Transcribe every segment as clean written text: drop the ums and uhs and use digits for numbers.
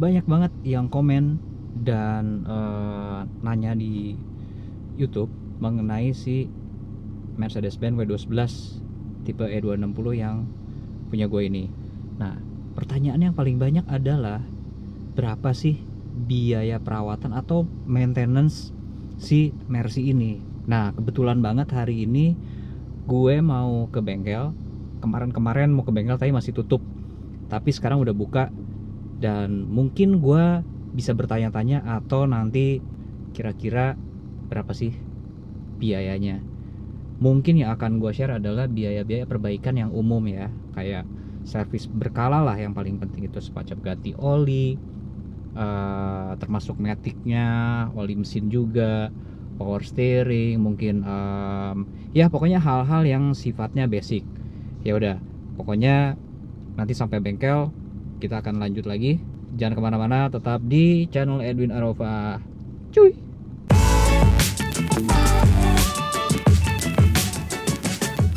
banyak banget yang komen dan nanya di YouTube mengenai si Mercedes-Benz W211 tipe E260 yang punya gue ini. Nah, pertanyaan yang paling banyak adalah berapa sih biaya perawatan atau maintenance si Mercy ini. Nah, kebetulan banget hari ini gue mau ke bengkel. Kemarin mau ke bengkel tapi masih tutup. Tapi sekarang udah buka dan mungkin gue bisa bertanya-tanya atau nanti kira-kira berapa sih biayanya. Mungkin yang akan gue share adalah biaya-biaya perbaikan yang umum ya, kayak servis berkala lah yang paling penting itu semacam ganti oli, termasuk maticnya, oli mesin juga, power steering, mungkin ya pokoknya hal-hal yang sifatnya basic. Ya udah, pokoknya nanti sampai bengkel kita akan lanjut lagi. Jangan kemana-mana, tetap di channel Edwin Arova. Cuy.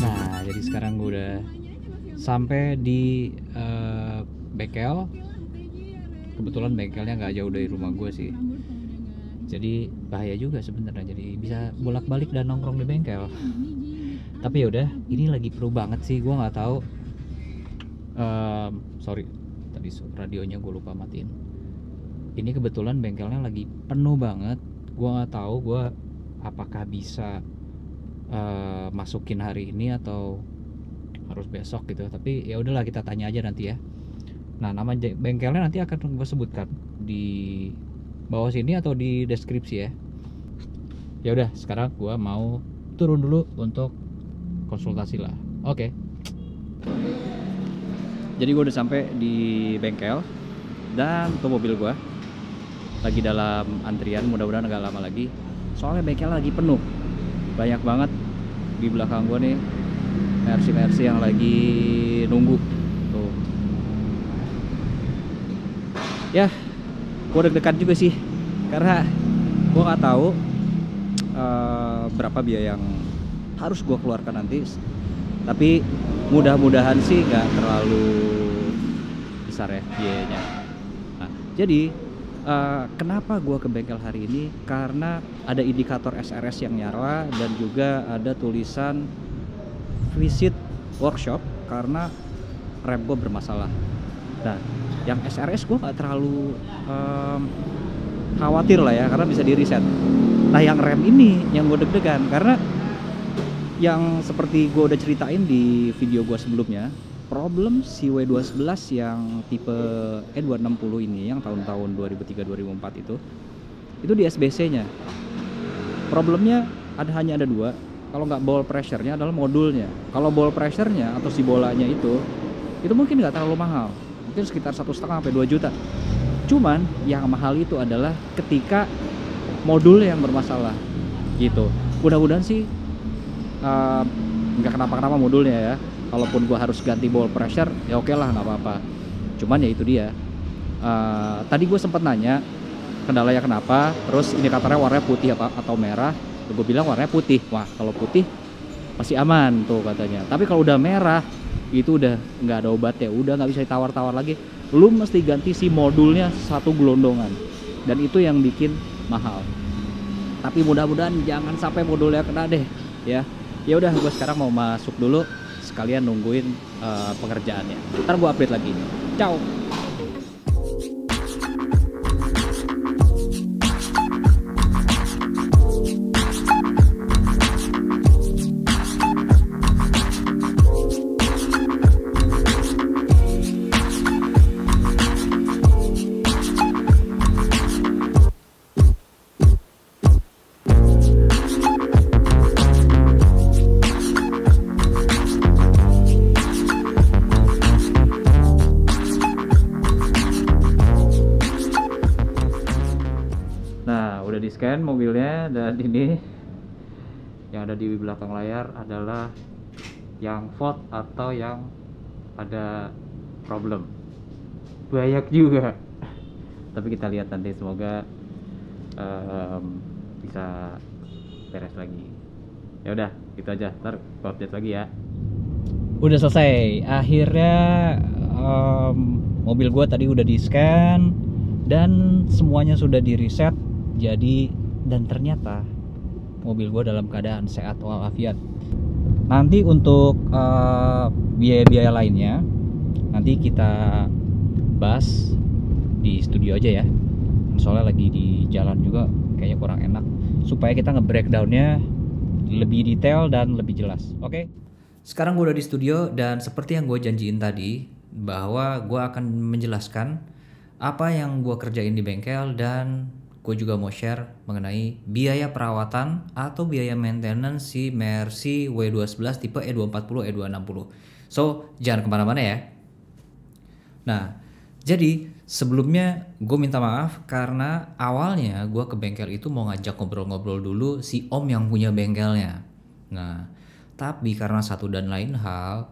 Nah, jadi sekarang gue udah sampai di bengkel. Kebetulan bengkelnya nggak jauh dari rumah gue sih. Jadi bahaya juga sebenarnya. Jadi bisa bolak-balik dan nongkrong di bengkel. Tapi ya udah, ini lagi perlu banget sih. Gue nggak tahu. Sorry, tadi radionya gue lupa matiin. Ini kebetulan bengkelnya lagi penuh banget. Gue nggak tahu gue apakah bisa masukin hari ini atau harus besok gitu. Tapi ya udahlah, kita tanya aja nanti ya. Nah, nama bengkelnya nanti akan gue sebutkan di bawah sini atau di deskripsi ya. Ya udah, sekarang gue mau turun dulu untuk konsultasi lah. Oke. Jadi gue udah sampai di bengkel dan tuh mobil gue lagi dalam antrian, mudah-mudahan agak lama lagi. Soalnya bengkel lagi penuh, banyak banget di belakang gue nih Mercy yang lagi nunggu tuh. Ya, gue deg-degan juga sih karena gue nggak tahu berapa biaya yang harus gue keluarkan nanti. Tapi mudah-mudahan sih nggak terlalu besar ya biayanya. Nah, jadi kenapa gue ke bengkel hari ini? Karena ada indikator SRS yang nyala dan juga ada tulisan visit workshop karena rem gue bermasalah. Nah, yang SRS gue nggak terlalu khawatir lah ya, karena bisa di reset. Nah, yang rem ini yang gue deg-degan karena yang seperti gue udah ceritain di video gue sebelumnya, problem si W211 yang tipe E260 ini yang tahun-tahun 2003-2004 itu di SBC-nya. Problemnya hanya ada dua. Kalau nggak ball pressure-nya adalah modulnya. Kalau ball pressure-nya atau si bolanya itu mungkin nggak terlalu mahal, mungkin sekitar 1,5 sampai 2 juta. Cuman yang mahal itu adalah ketika modul yang bermasalah gitu. Mudah-mudahan sih nggak kenapa-kenapa modulnya ya. Kalaupun gua harus ganti ball pressure ya oke lah, nggak apa-apa. Cuman ya itu dia, tadi gue sempat nanya kendalanya kenapa, terus indikatornya warnanya putih atau merah. Gue bilang warnanya putih. Wah, kalau putih masih aman tuh katanya. Tapi kalau udah merah itu udah nggak ada obatnya, udah nggak bisa ditawar-tawar lagi. Lu mesti ganti si modulnya satu gelondongan, dan itu yang bikin mahal. Tapi mudah-mudahan jangan sampai modulnya kena deh ya. Ya udah, gue sekarang mau masuk dulu sekalian nungguin pengerjaannya. Ntar gue update lagi. Ciao. Di scan mobilnya, dan ini yang ada di belakang layar adalah yang fault atau yang ada problem. Banyak juga, tapi kita lihat nanti, semoga bisa beres lagi. Ya udah, gitu aja, ntar gua update lagi ya. Udah selesai akhirnya. Mobil gua tadi udah di scan dan semuanya sudah di reset. Jadi dan ternyata mobil gue dalam keadaan sehat walafiat. Nanti untuk biaya-biaya lainnya nanti kita bahas di studio aja ya, soalnya lagi di jalan juga kayaknya kurang enak, supaya kita nge-breakdownnya lebih detail dan lebih jelas. Oke? Sekarang gue udah di studio dan seperti yang gue janjiin tadi, bahwa gue akan menjelaskan apa yang gue kerjain di bengkel, dan gue juga mau share mengenai biaya perawatan atau biaya maintenance si Mercy W211 tipe E240 E260. So jangan kemana-mana ya. Nah, jadi sebelumnya gue minta maaf karena awalnya gue ke bengkel itu mau ngajak ngobrol-ngobrol dulu si om yang punya bengkelnya. Nah, tapi karena satu dan lain hal,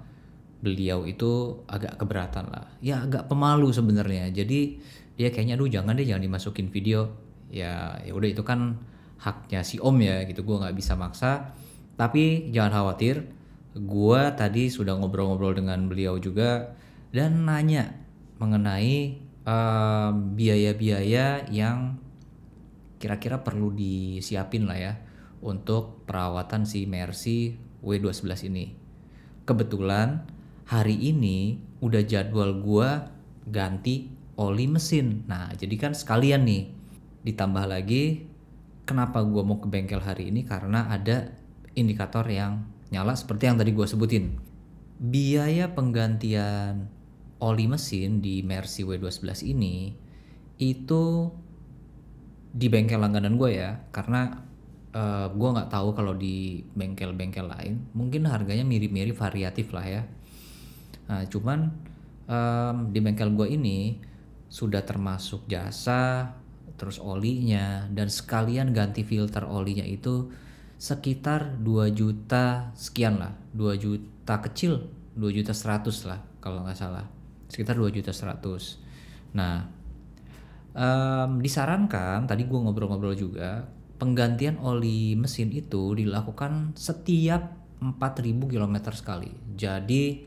beliau itu agak keberatan lah. Ya agak pemalu sebenarnya. Jadi dia kayaknya aduh jangan dimasukin video. Ya udah itu kan haknya si om ya gitu, gue nggak bisa maksa. Tapi jangan khawatir, gue tadi sudah ngobrol-ngobrol dengan beliau juga dan nanya mengenai biaya-biaya yang kira-kira perlu disiapin lah ya untuk perawatan si Mercy W211 ini. Kebetulan hari ini udah jadwal gua ganti oli mesin. Nah, jadi kan sekalian nih. Ditambah lagi kenapa gua mau ke bengkel hari ini, karena ada indikator yang nyala seperti yang tadi gua sebutin. Biaya penggantian oli mesin di Mercy W211 ini itu di bengkel langganan gue ya, karena gue nggak tahu kalau di bengkel-bengkel lain mungkin harganya mirip-mirip, variatif lah ya. Nah, cuman di bengkel gue ini sudah termasuk jasa, terus olinya, dan sekalian ganti filter olinya itu sekitar 2 juta sekian lah, 2 juta kecil, 2 juta 100 lah kalau nggak salah, sekitar 2 juta 100. Nah, disarankan, tadi gue ngobrol-ngobrol juga, penggantian oli mesin itu dilakukan setiap 4.000 km sekali. Jadi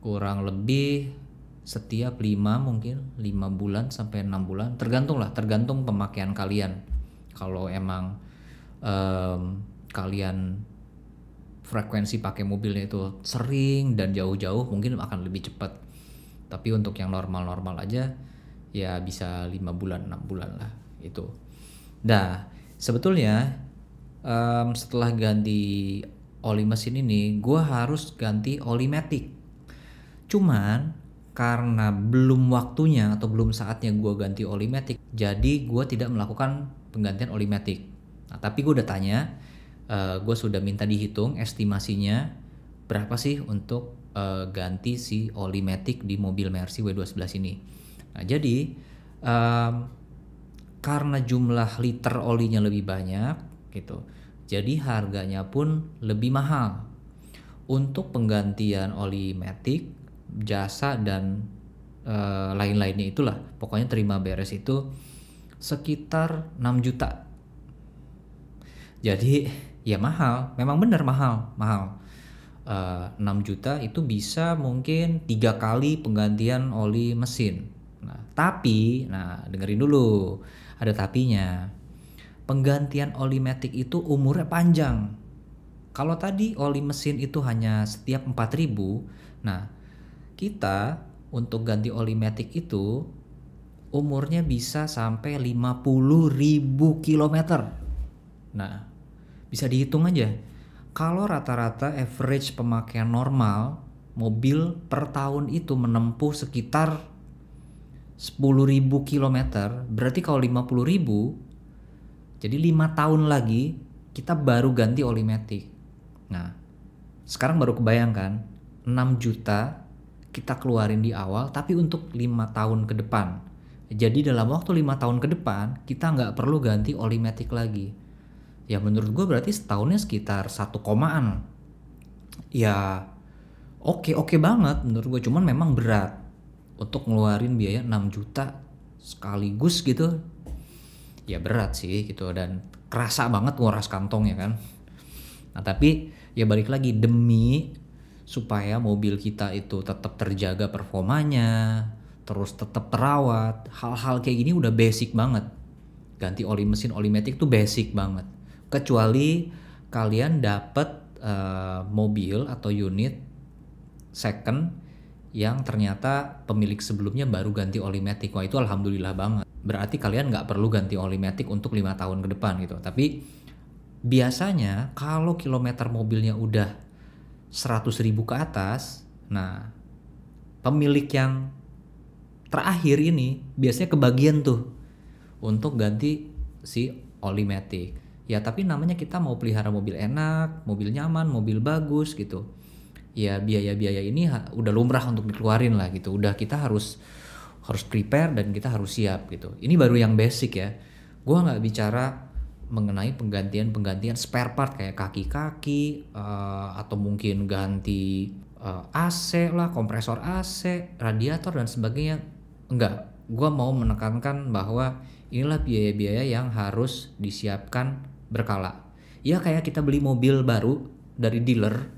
kurang lebih setiap 5 bulan sampai 6 bulan, tergantung pemakaian kalian. Kalau emang kalian frekuensi pakai mobilnya itu sering dan jauh-jauh, mungkin akan lebih cepat. Tapi untuk yang normal-normal aja ya bisa 5 bulan 6 bulan lah itu. Nah, sebetulnya setelah ganti oli mesin ini gue harus ganti oli matic. Cuman karena belum waktunya atau belum saatnya gue ganti oli matic, jadi gue tidak melakukan penggantian oli matic. Nah, tapi gue udah tanya, gue sudah minta dihitung estimasinya berapa sih untuk ganti si oli matic di mobil Mercy W211 ini. Nah, jadi karena jumlah liter olinya lebih banyak gitu, jadi harganya pun lebih mahal. Untuk penggantian oli matic, jasa dan lain-lainnya itulah, pokoknya terima beres itu sekitar 6 juta. Jadi ya mahal, memang benar mahal. 6 juta itu bisa mungkin 3 kali penggantian oli mesin. Tapi dengerin dulu, ada tapinya. Penggantian oli matic itu umurnya panjang. Kalau tadi oli mesin itu hanya setiap 4.000, nah kita untuk ganti oli matic itu umurnya bisa sampai 50.000 kilometer. Nah, bisa dihitung aja. Kalau rata-rata average pemakaian normal mobil per tahun itu menempuh sekitar 10.000 km, berarti kalau 50.000, jadi 5 tahun lagi kita baru ganti oli matic. Nah, sekarang baru kebayangkan 6 juta kita keluarin di awal, tapi untuk 5 tahun ke depan. Jadi dalam waktu 5 tahun ke depan kita nggak perlu ganti oli matic lagi. Ya menurut gue berarti setahunnya sekitar 1 komaan. Ya oke banget menurut gue, cuman memang berat untuk ngeluarin biaya 6 juta sekaligus gitu. Ya berat sih gitu, dan kerasa banget nguras kantong ya kan. Nah tapi ya balik lagi, demi supaya mobil kita itu tetap terjaga performanya, terus tetap terawat, hal-hal kayak gini udah basic banget. Ganti oli mesin, oli matic tuh basic banget. Kecuali kalian dapet mobil atau unit second yang ternyata pemilik sebelumnya baru ganti oli matic. Wah, itu alhamdulillah banget. Berarti kalian nggak perlu ganti oli matic untuk 5 tahun ke depan gitu. Tapi biasanya kalau kilometer mobilnya udah 100.000 ke atas, nah pemilik yang terakhir ini biasanya kebagian tuh untuk ganti si oli matic. Ya tapi namanya kita mau pelihara mobil enak, mobil nyaman, mobil bagus gitu. Ya biaya-biaya ini udah lumrah untuk dikeluarin lah gitu. Udah kita harus prepare dan kita harus siap gitu. Ini baru yang basic ya. Gua nggak bicara mengenai penggantian spare part kayak kaki-kaki atau mungkin ganti AC lah, kompresor AC, radiator dan sebagainya. Enggak, gua mau menekankan bahwa inilah biaya-biaya yang harus disiapkan berkala. Ya kayak kita beli mobil baru dari dealer,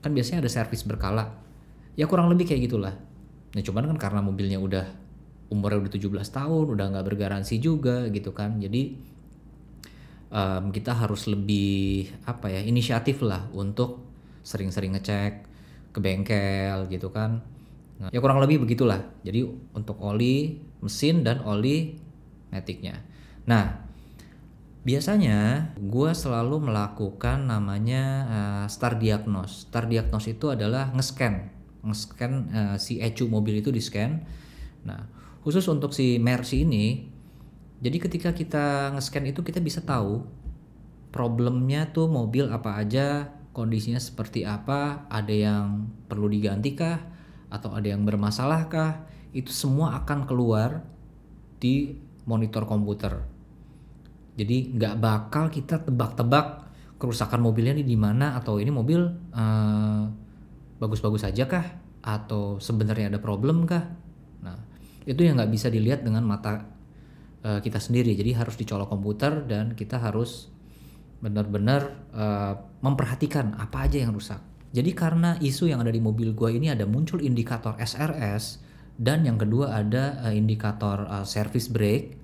kan biasanya ada servis berkala. Ya kurang lebih kayak gitulah. Nah cuman kan karena mobilnya umurnya udah 17 tahun, udah nggak bergaransi juga gitu kan. Jadi kita harus lebih inisiatif lah untuk sering-sering ngecek ke bengkel gitu kan. Nah, ya kurang lebih begitulah. Jadi untuk oli mesin dan oli maticnya. Nah biasanya gue selalu melakukan namanya star diagnose. Star diagnose itu adalah nge-scan si ECU mobil itu di scan. Nah khusus untuk si Mercy ini, jadi ketika kita nge-scan itu kita bisa tahu problemnya tuh mobil apa aja, kondisinya seperti apa, ada yang perlu diganti kah, atau ada yang bermasalah kah, itu semua akan keluar di monitor komputer. Jadi nggak bakal kita tebak-tebak kerusakan mobilnya ini di mana, atau ini mobil bagus-bagus aja kah, atau sebenarnya ada problem kah. Nah itu yang nggak bisa dilihat dengan mata kita sendiri. Jadi harus dicolok komputer dan kita harus benar-benar memperhatikan apa aja yang rusak. Jadi karena isu yang ada di mobil gua ini ada muncul indikator SRS dan yang kedua ada indikator service brake.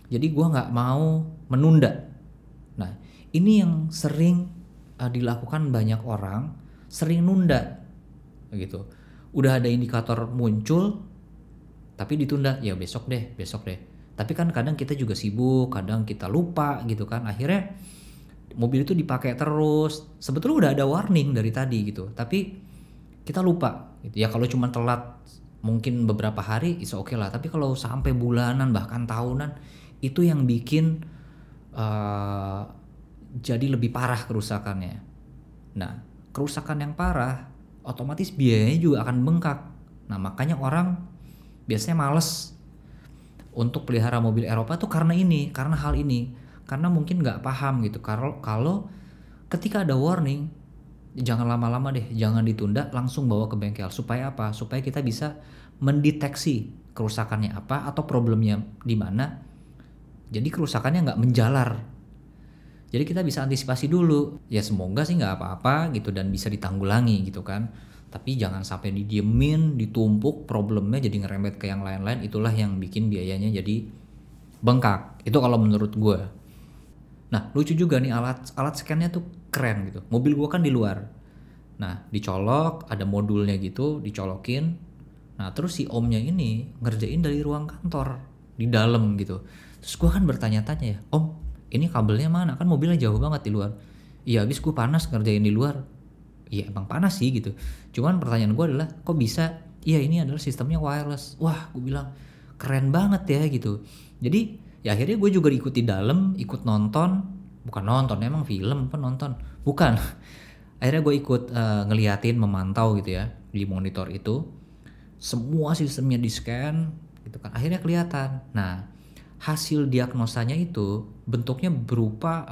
Jadi gua nggak mau menunda. Nah ini yang sering dilakukan banyak orang, sering nunda gitu. Udah ada indikator muncul tapi ditunda, ya besok deh. Tapi kan kadang kita juga sibuk, kadang kita lupa gitu kan. Akhirnya mobil itu dipakai terus. Sebetulnya udah ada warning dari tadi gitu, tapi kita lupa gitu. Ya kalau cuma telat mungkin beberapa hari is oke lah, tapi kalau sampai bulanan bahkan tahunan, itu yang bikin jadi lebih parah kerusakannya. Nah kerusakan yang parah otomatis biayanya juga akan bengkak. Nah makanya orang biasanya males untuk pelihara mobil Eropa tuh karena hal ini, karena mungkin nggak paham gitu. Kalau ketika ada warning, jangan lama-lama deh, jangan ditunda, langsung bawa ke bengkel. Supaya apa? Supaya kita bisa mendeteksi kerusakannya apa atau problemnya di mana. Jadi kerusakannya nggak menjalar. Jadi kita bisa antisipasi dulu. Ya semoga sih nggak apa-apa gitu dan bisa ditanggulangi gitu kan. Tapi jangan sampai didiemin, ditumpuk problemnya jadi ngerembet ke yang lain-lain. Itulah yang bikin biayanya jadi bengkak. Itu kalau menurut gue. Nah lucu juga nih alat scan-nya tuh keren gitu. Mobil gue kan di luar. Nah dicolok, ada modulnya gitu, dicolokin. Nah terus si omnya ini ngerjain dari ruang kantor di dalam gitu. Terus gue kan bertanya-tanya ya, om ini kabelnya mana? Kan mobilnya jauh banget di luar. Iya habis gue panas ngerjain di luar. Iya emang panas sih gitu. Cuman pertanyaan gue adalah kok bisa? Iya ini adalah sistemnya wireless. Wah gue bilang keren banget ya gitu. Jadi ya akhirnya gue juga ikut di dalam, ikut nonton. Bukan nonton, emang film apa nonton? Bukan. Akhirnya gue ikut ngeliatin, memantau gitu ya di monitor itu. Semua sistemnya di scan gitu kan. Akhirnya kelihatan. Nah hasil diagnosanya itu bentuknya berupa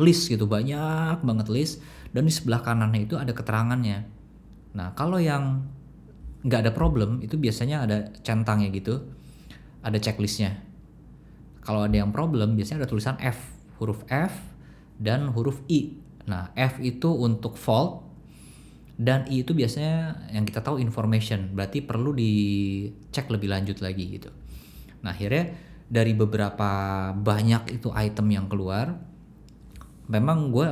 list gitu, banyak banget list, dan di sebelah kanannya itu ada keterangannya. Nah kalau yang nggak ada problem itu biasanya ada centangnya gitu, ada checklistnya. Kalau ada yang problem biasanya ada tulisan F, huruf F dan huruf I. Nah F itu untuk fault, Dan I itu biasanya yang kita tahu information, berarti perlu dicek lebih lanjut lagi gitu. Nah akhirnya dari beberapa banyak itu item yang keluar, memang gue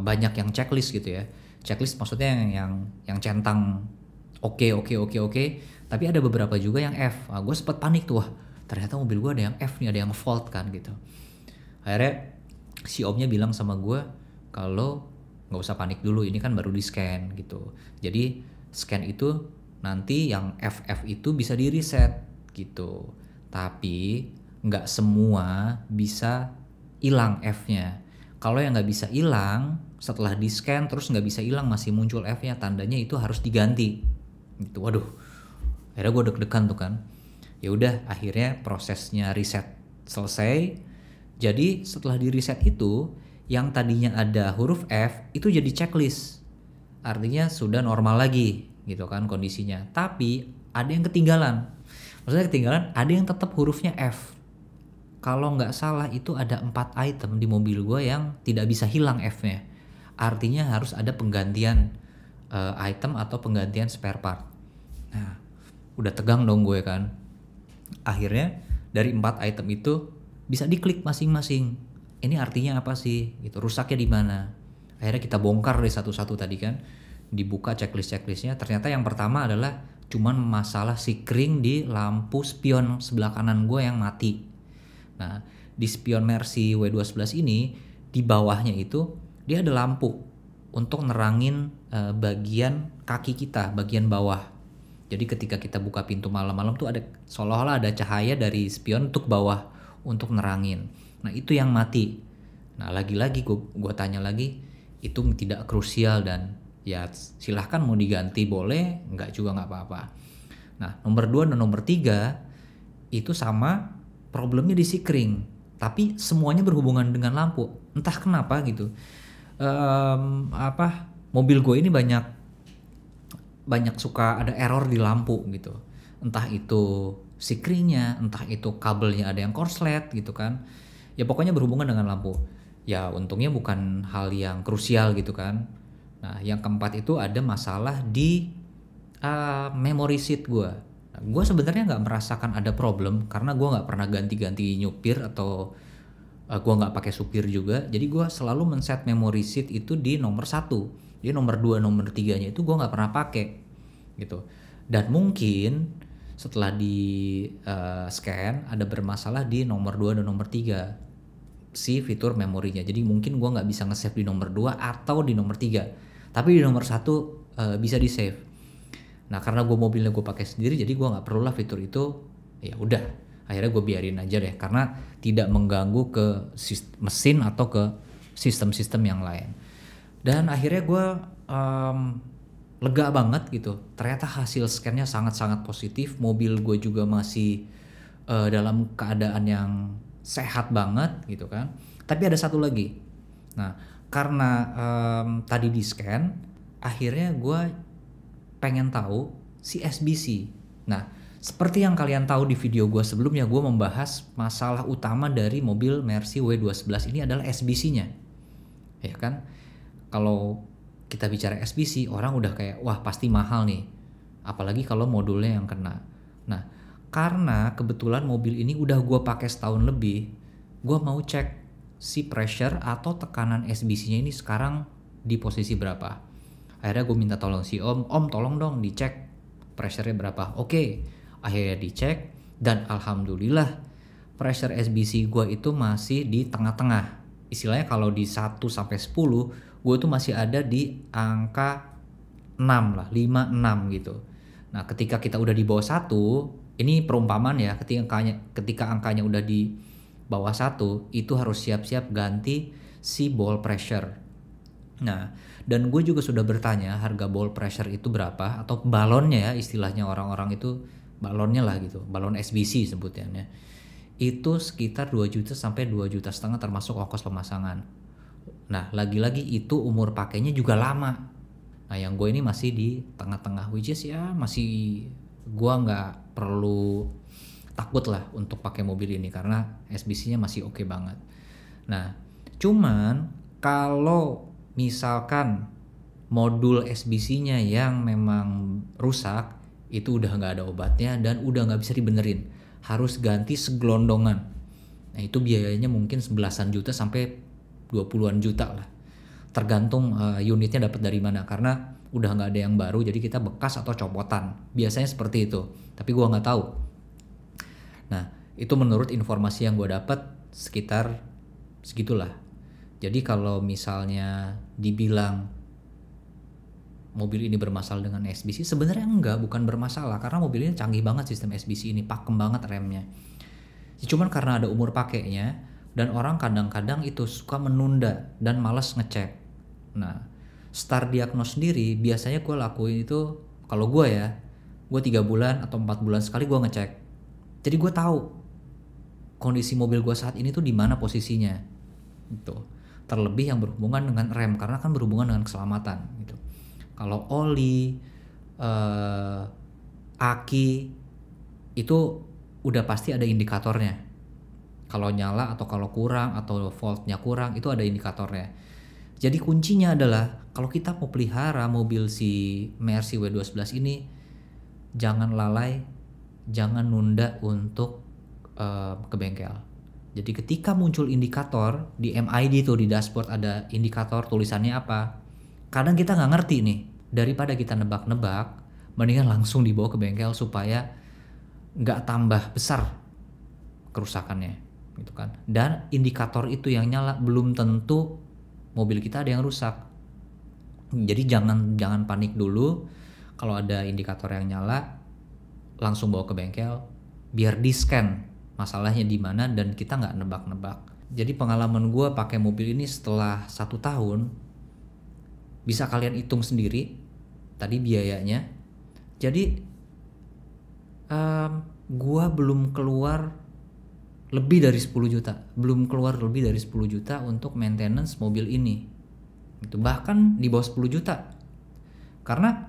banyak yang checklist gitu ya. Checklist maksudnya yang centang oke, tapi ada beberapa juga yang F. Gue sempet panik tuh, wah ternyata mobil gue ada yang F nih, ada yang fault kan gitu. Akhirnya si omnya bilang sama gue kalau nggak usah panik dulu, ini kan baru di scan gitu. Jadi scan itu nanti yang FF itu bisa di reset gitu. Tapi nggak semua bisa hilang F-nya. Kalau yang nggak bisa hilang setelah di scan terus nggak bisa hilang masih muncul F-nya, tandanya itu harus diganti. Gitu. Waduh. Akhirnya gue deg-degan tuh kan. Ya udah, akhirnya prosesnya reset selesai. Jadi setelah di reset itu, yang tadinya ada huruf F itu jadi checklist. Artinya sudah normal lagi gitu kan kondisinya. Tapi ada yang ketinggalan. Maksudnya ketinggalan, ada yang tetap hurufnya F. Kalau nggak salah itu ada 4 item di mobil gue yang tidak bisa hilang F-nya. Artinya harus ada penggantian item atau penggantian spare part. Nah, udah tegang dong gue kan. Akhirnya dari 4 item itu bisa diklik masing-masing. Ini artinya apa sih? Gitu. Rusaknya di mana? Akhirnya kita bongkar dari satu-satu tadi kan. Dibuka checklistnya. Ternyata yang pertama adalah cuman masalah sikring di lampu spion sebelah kanan gue yang mati. Nah, di spion Mercy W211 ini di bawahnya itu dia ada lampu untuk nerangin bagian kaki kita, bagian bawah. Jadi ketika kita buka pintu malam-malam tuh ada seolah-olah ada cahaya dari spion untuk bawah untuk nerangin. Nah itu yang mati. Nah lagi-lagi gue tanya lagi, itu tidak krusial dan ya silahkan mau diganti boleh, nggak juga nggak apa-apa. Nah nomor 2 dan nomor 3 itu sama problemnya di sikring, tapi semuanya berhubungan dengan lampu. Entah kenapa gitu. Mobil gue ini banyak suka ada error di lampu gitu. Entah itu sikringnya, entah itu kabelnya ada yang korslet gitu kan. Ya pokoknya berhubungan dengan lampu. Ya untungnya bukan hal yang krusial gitu kan. Nah yang keempat itu ada masalah di memory seat gue. Nah, gue sebenarnya nggak merasakan ada problem karena gue nggak pernah ganti-ganti nyupir atau gue nggak pakai supir juga. Jadi gue selalu men-set memory seat itu di nomor 1. Jadi nomor 2, nomor 3-nya itu gue nggak pernah pakai gitu. Dan mungkin setelah di scan ada bermasalah di nomor 2 dan nomor 3 si fitur memorinya. Jadi mungkin gue nggak bisa nge-save di nomor 2 atau di nomor 3. Tapi di nomor 1 bisa di-save. Nah karena gue mobilnya gue pakai sendiri, jadi gue nggak perlu lah fitur itu. Ya udah, akhirnya gue biarin aja deh karena tidak mengganggu ke mesin atau ke sistem-sistem yang lain. Dan akhirnya gue lega banget gitu. Ternyata hasil scan-nya sangat-sangat positif. Mobil gue juga masih dalam keadaan yang sehat banget gitu kan. Tapi ada satu lagi. Nah karena tadi di scan, akhirnya gue pengen tahu si SBC. Nah seperti yang kalian tahu di video gue sebelumnya, gue membahas masalah utama dari mobil Mercy W211 ini adalah SBC-nya. Ya kan? Kalau kita bicara SBC, orang udah kayak wah pasti mahal nih. Apalagi kalau modulnya yang kena. Nah, karena kebetulan mobil ini udah gue pakai setahun lebih, gue mau cek si pressure atau tekanan SBC-nya ini sekarang di posisi berapa. Akhirnya gue minta tolong si om tolong dong dicek pressure-nya berapa. Oke, akhirnya dicek dan alhamdulillah pressure SBC gue itu masih di tengah-tengah. Istilahnya kalau di 1 sampai 10 gue tuh masih ada di angka 6 lah, 5, 6 gitu. Nah ketika kita udah di bawah 1, ini perumpamaan ya, ketika angkanya udah di bawah 1, itu harus siap-siap ganti si ball pressure. Nah dan gue juga sudah bertanya harga ball pressure itu berapa, atau balonnya ya istilahnya orang-orang itu, balonnya lah gitu, balon SBC sebutnya. Itu sekitar 2 juta sampai 2 juta setengah termasuk ongkos pemasangan. Nah lagi-lagi itu umur pakainya juga lama. Nah yang gue ini masih di tengah-tengah, which is ya masih gue nggak perlu takut lah untuk pakai mobil ini karena SBC-nya masih oke banget. Nah cuman kalau misalkan modul SBC-nya yang memang rusak itu udah nggak ada obatnya dan udah nggak bisa dibenerin, harus ganti segelondongan. Nah itu biayanya mungkin belasan juta sampai 20-an juta lah, tergantung unitnya dapat dari mana, karena udah nggak ada yang baru jadi kita bekas atau copotan, biasanya seperti itu, tapi gua nggak tahu. Nah itu menurut informasi yang gua dapat sekitar segitulah. Jadi kalau misalnya dibilang mobil ini bermasalah dengan SBC, sebenarnya enggak, bukan bermasalah, karena mobil ini canggih banget sistem SBC ini, pakem banget remnya. Cuman karena ada umur pakainya dan orang kadang-kadang itu suka menunda dan malas ngecek. Nah, Star Diagnos sendiri biasanya gue lakuin itu, kalau gue ya, gue 3 bulan atau 4 bulan sekali gue ngecek. Jadi gue tahu kondisi mobil gue saat ini tuh di mana posisinya. Gitu. Terlebih yang berhubungan dengan rem, karena kan berhubungan dengan keselamatan gitu. Kalau oli, aki itu udah pasti ada indikatornya. Kalau nyala atau kalau kurang atau voltnya kurang itu ada indikatornya. Jadi kuncinya adalah kalau kita mau pelihara mobil si Mercy W211 ini, jangan lalai, jangan nunda untuk ke bengkel. Jadi ketika muncul indikator di MID tuh, di dashboard ada indikator tulisannya apa, kadang kita nggak ngerti nih, daripada kita nebak-nebak, mendingan langsung dibawa ke bengkel supaya nggak tambah besar kerusakannya, gitu kan. Dan indikator itu yang nyala belum tentu mobil kita ada yang rusak. Jadi jangan panik dulu, kalau ada indikator yang nyala langsung bawa ke bengkel biar di scan masalahnya di mana dan kita nggak nebak-nebak. Jadi pengalaman gue pakai mobil ini setelah 1 tahun, bisa kalian hitung sendiri tadi biayanya. Jadi gue belum keluar lebih dari 10 juta, untuk maintenance mobil ini. Itu bahkan di bawah 10 juta. Karena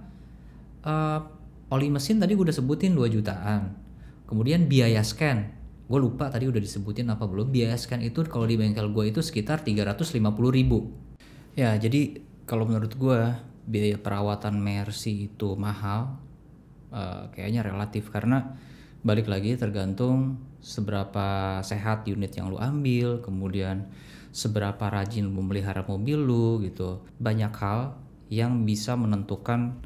oli mesin tadi gue udah sebutin 2 jutaan. Kemudian biaya scan, gue lupa tadi udah disebutin apa belum. Biaya scan itu kalau di bengkel gue itu sekitar 350.000. Ya, jadi kalau menurut gue biaya perawatan Mercy itu mahal, kayaknya relatif, karena balik lagi tergantung seberapa sehat unit yang lu ambil, kemudian seberapa rajin lu memelihara mobil lu gitu. Banyak hal yang bisa menentukan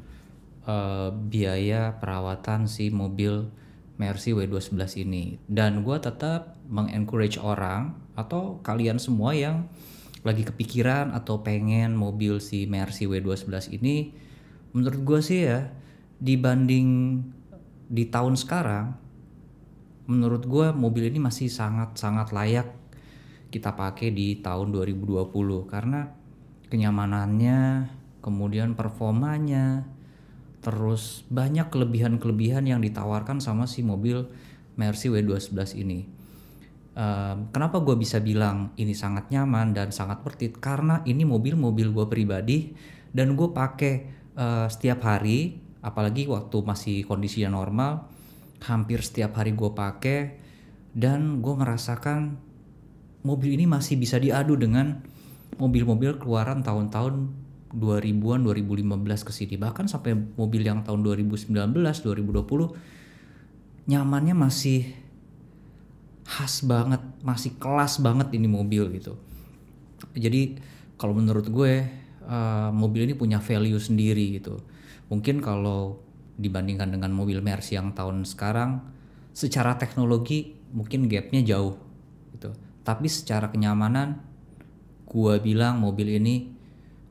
biaya perawatan si mobil Mercy W211 ini. Dan gue tetap mengencourage orang atau kalian semua yang lagi kepikiran atau pengen mobil si Mercy W211 ini, menurut gue sih ya, dibanding di tahun sekarang, menurut gue mobil ini masih sangat-sangat layak kita pakai di tahun 2020 karena kenyamanannya, kemudian performanya, terus banyak kelebihan-kelebihan yang ditawarkan sama si mobil Mercy W211 ini. Kenapa gue bisa bilang ini sangat nyaman dan sangat worth it? Karena ini mobil gue pribadi dan gue pakai setiap hari, apalagi waktu masih kondisinya normal, hampir setiap hari gue pakai, dan gue merasakan mobil ini masih bisa diadu dengan mobil-mobil keluaran tahun-tahun 2000-an, 2015 kesini, bahkan sampai mobil yang tahun 2019, 2020 nyamannya masih khas banget, masih kelas banget ini mobil gitu. Jadi kalau menurut gue mobil ini punya value sendiri gitu. Mungkin kalau dibandingkan dengan mobil Mercy yang tahun sekarang, secara teknologi mungkin gapnya jauh gitu. Tapi secara kenyamanan, gue bilang mobil ini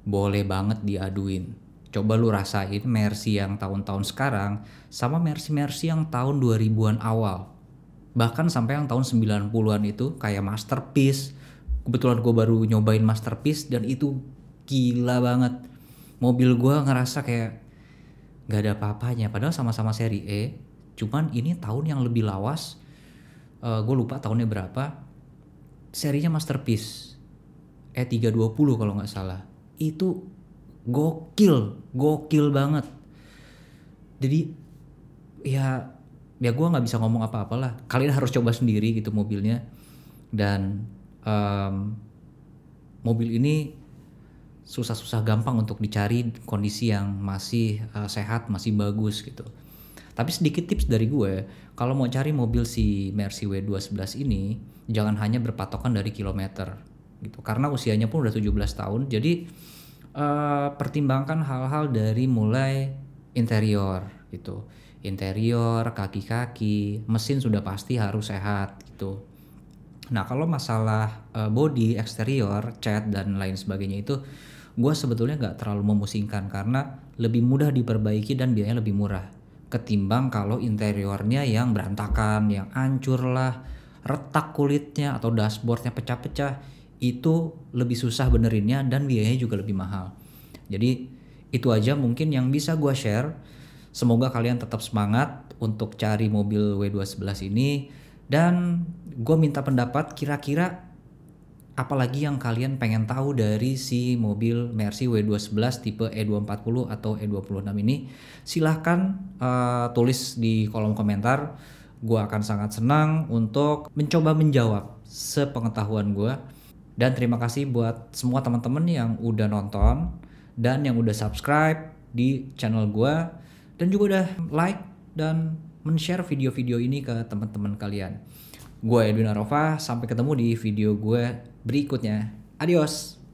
boleh banget diaduin. Coba lu rasain Mercy yang tahun-tahun sekarang sama Mercy yang tahun 2000-an awal. Bahkan sampai yang tahun 90-an itu kayak Masterpiece. Kebetulan gue baru nyobain Masterpiece dan itu gila banget. Mobil gue ngerasa kayak gak ada apa-apanya, padahal sama-sama seri E. Cuman ini tahun yang lebih lawas. Gue lupa tahunnya berapa. Serinya Masterpiece E320 kalau gak salah. Itu gokil banget. Jadi ya gue nggak bisa ngomong apa-apalah. Kalian harus coba sendiri gitu mobilnya. Dan mobil ini susah-susah gampang untuk dicari kondisi yang masih sehat, masih bagus gitu. Tapi sedikit tips dari gue, kalau mau cari mobil si Mercy W211 ini, jangan hanya berpatokan dari kilometer gitu. Karena usianya pun udah 17 tahun, jadi pertimbangkan hal-hal dari mulai interior gitu. Interior, kaki-kaki, mesin sudah pasti harus sehat gitu. Nah, kalau masalah body, eksterior, cat dan lain sebagainya itu gue sebetulnya nggak terlalu memusingkan karena lebih mudah diperbaiki dan biayanya lebih murah ketimbang kalau interiornya yang berantakan, yang hancur lah, retak kulitnya atau dashboardnya pecah-pecah, itu lebih susah benerinnya dan biayanya juga lebih mahal. Jadi itu aja mungkin yang bisa gue share. Semoga kalian tetap semangat untuk cari mobil W211 ini, dan gue minta pendapat kira-kira apalagi yang kalian pengen tahu dari si mobil Mercy W211 tipe E240 atau E26 ini. Silahkan tulis di kolom komentar. Gue akan sangat senang untuk mencoba menjawab sepengetahuan gue. Dan terima kasih buat semua teman-teman yang udah nonton dan yang udah subscribe di channel gue, dan juga udah like dan men-share video-video ini ke teman-teman kalian. Gue Edwin Arova, sampai ketemu di video gue berikutnya. Adios.